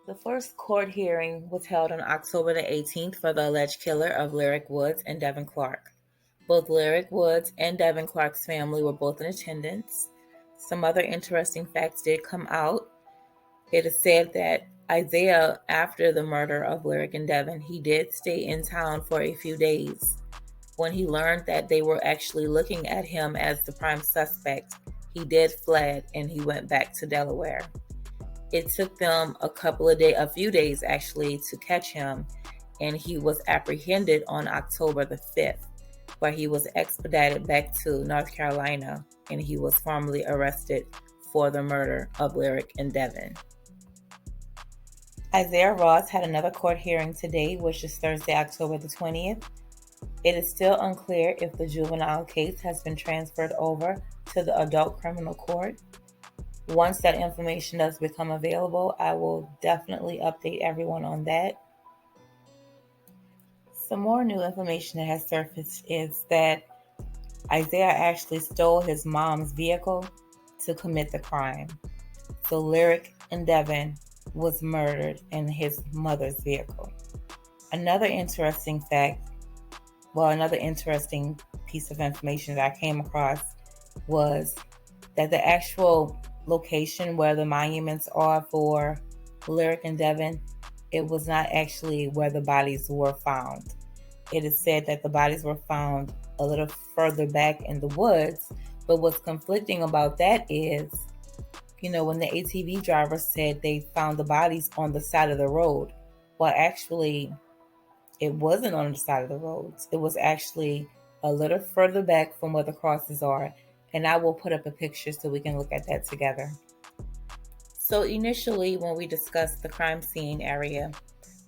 The first court hearing was held on October the 18th for the alleged killer of Lyric Woods and Devin Clark. Both Lyric Woods and Devin Clark's family were both in attendance. Some other interesting facts did come out. It is said that Issiah, after the murder of Lyric and Devin, he did stay in town for a few days. When he learned that they were actually looking at him as the prime suspect, he did fled and he went back to Delaware. It took them a few days actually, to catch him, and he was apprehended on October the 5th, where he was expedited back to North Carolina, and he was formally arrested for the murder of Lyric and Devin. Issiah Ross had another court hearing today, which is Thursday, October the 20th. It is still unclear if the juvenile case has been transferred over to the adult criminal court. Once that information does become available, I will definitely update everyone on that. Some more new information that has surfaced is that Issiah actually stole his mom's vehicle to commit the crime. So Lyric and Devin was murdered in his mother's vehicle. Another interesting piece of information that I came across was that the actual location where the monuments are for Lyric and Devin, it was not actually where the bodies were found. It is said that the bodies were found a little further back in the woods, but what's conflicting about that is, when the ATV driver said they found the bodies on the side of the road, well, actually, it wasn't on the side of the road. It was actually a little further back from where the crosses are, and I will put up a picture so we can look at that together. So initially, when we discussed the crime scene area,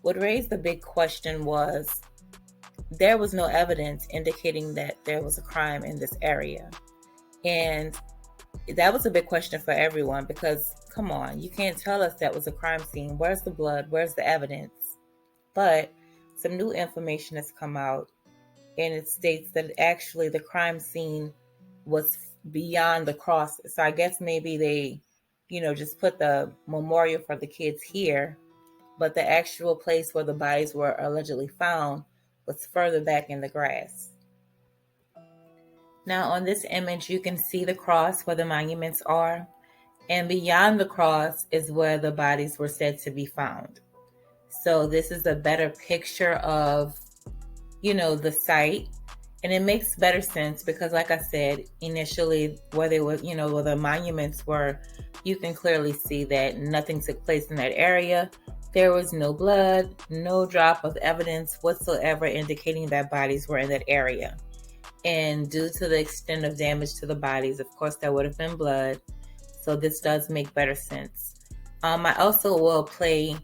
what raised the big question was there was no evidence indicating that there was a crime in this area. And that was a big question for everyone because, come on, you can't tell us that was a crime scene. Where's the blood? Where's the evidence? But some new information has come out, and it states that actually the crime scene was beyond the cross. So I guess maybe they, just put the memorial for the kids here, but the actual place where the bodies were allegedly found was further back in the grass. Now on this image, you can see the cross where the monuments are, and beyond the cross is where the bodies were said to be found. So this is a better picture of, the site. And it makes better sense because, like I said, initially where they were, where the monuments were, you can clearly see that nothing took place in that area. There was no blood, no drop of evidence whatsoever indicating that bodies were in that area. And due to the extent of damage to the bodies, of course, there would have been blood. So this does make better sense. I also will play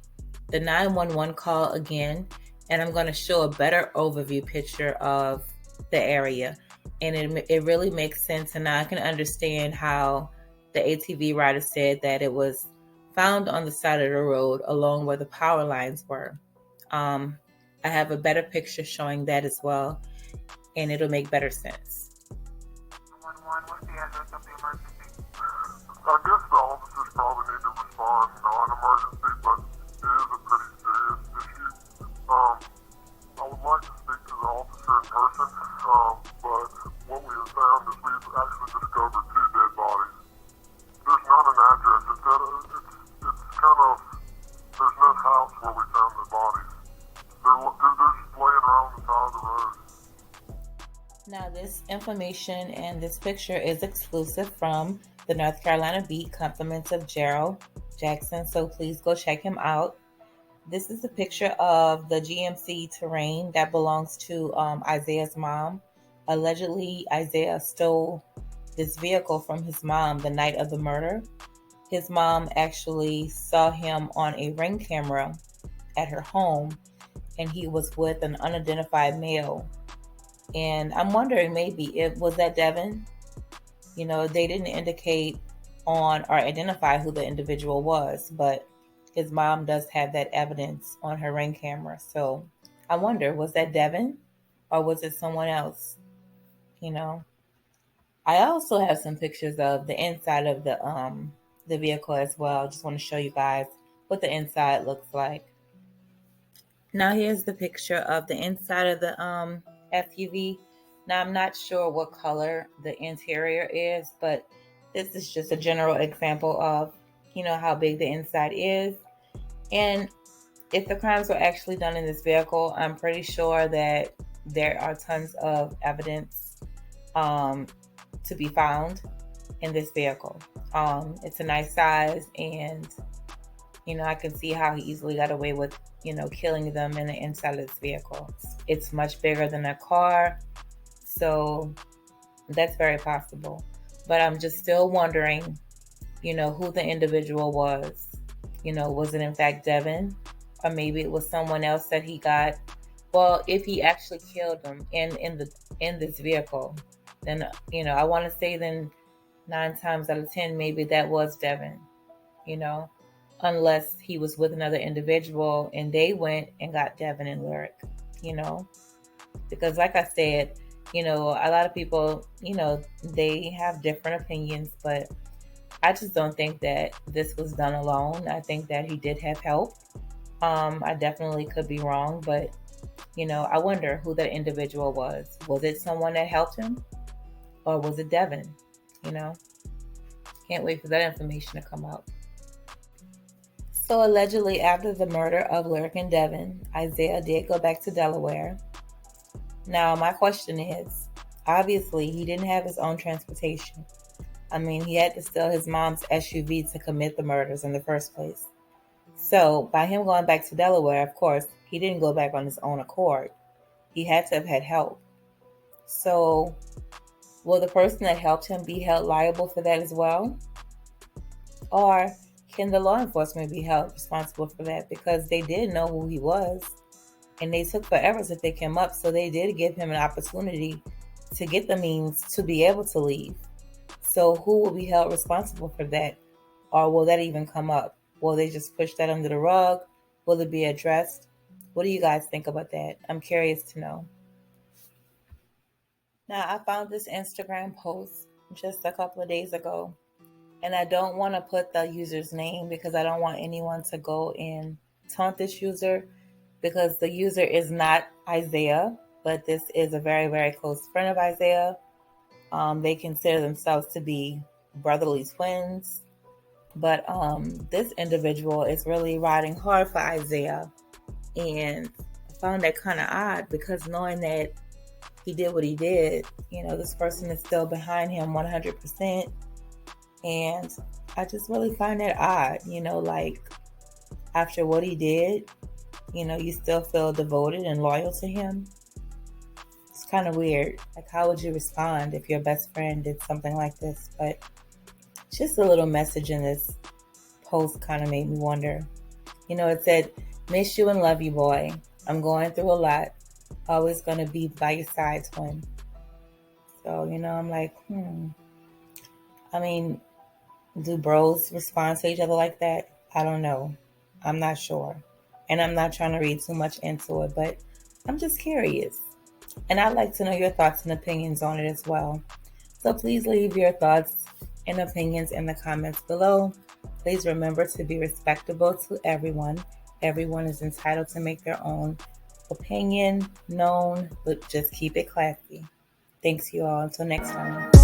the 911 call again, and I'm going to show a better overview picture of the area. And it really makes sense. And now I can understand how the ATV rider said that it was found on the side of the road along where the power lines were. I have a better picture showing that as well, and it'll make better sense. What's the address of the emergency? I guess the officers probably need to respond non-emergency, but it is a pretty serious issue. I would like to speak to the officer in person, but what we have found is we've actually discovered two dead bodies. There's not an address. It's kind of, there's no house where we found the bodies. They're just laying around the side of the road. Now, this information and this picture is exclusive from the North Carolina Beat, compliments of Gerald Jackson, so please go check him out. This is a picture of the GMC Terrain that belongs to Issiah's mom. Allegedly, Issiah stole this vehicle from his mom the night of the murder. His mom actually saw him on a Ring camera at her home, and he was with an unidentified male. And I'm wondering maybe it was that Devin. They didn't indicate on or identify who the individual was, but his mom does have that evidence on her Ring camera. So I wonder, was that Devin or was it someone else? I also have some pictures of the inside of the vehicle as well. Just want to show you guys what the inside looks like. Now here's the picture of the inside of the SUV. Now I'm not sure what color the interior is, but this is just a general example of, how big the inside is. And if the crimes were actually done in this vehicle, I'm pretty sure that there are tons of evidence to be found in this vehicle. It's a nice size, and I can see how he easily got away with, killing them in the inside of this vehicle. It's much bigger than a car, so that's very possible. But I'm just still wondering, who the individual was. Was it in fact Devin? Or maybe it was someone else that he got. Well, if he actually killed them in this vehicle, then I want to say then 9 times out of 10 maybe that was Devin. Unless he was with another individual and they went and got Devin and Lyric. Because like I said, a lot of people, they have different opinions, but I just don't think that this was done alone. I think that he did have help. I definitely could be wrong, but I wonder who that individual was. Was it someone that helped him, or was it Devin? Can't wait for that information to come out. So allegedly, after the murder of Lyric and Devin, Issiah did go back to Delaware. Now, my question is, obviously, he didn't have his own transportation. I mean, he had to steal his mom's SUV to commit the murders in the first place. So by him going back to Delaware, of course, he didn't go back on his own accord. He had to have had help. So will the person that helped him be held liable for that as well? Or can the law enforcement be held responsible for that? Because they did know who he was, and they took forever to pick him up. So they did give him an opportunity to get the means to be able to leave. So who will be held responsible for that? Or will that even come up? Will they just push that under the rug? Will it be addressed? What do you guys think about that? I'm curious to know. Now, I found this Instagram post just a couple of days ago, and I don't want to put the user's name because I don't want anyone to go and taunt this user, because the user is not Issiah, but this is a very, very close friend of Issiah. They consider themselves to be brotherly twins. But this individual is really riding hard for Issiah, and I found that kind of odd, because knowing that he did what he did, this person is still behind him 100%. And I just really find that odd, like after what he did, you still feel devoted and loyal to him. It's kind of weird. Like, how would you respond if your best friend did something like this? But just a little message in this post kind of made me wonder. It said, "Miss you and love you, boy. I'm going through a lot. Always going to be by your side, twin." So, I'm like, I mean, do bros respond to each other like that? I don't know. I'm not sure. And I'm not trying to read too much into it, but I'm just curious. And I'd like to know your thoughts and opinions on it as well. So please leave your thoughts and opinions in the comments below. Please remember to be respectable to everyone. Everyone is entitled to make their own opinion known, but just keep it classy. Thanks you all. Until next time.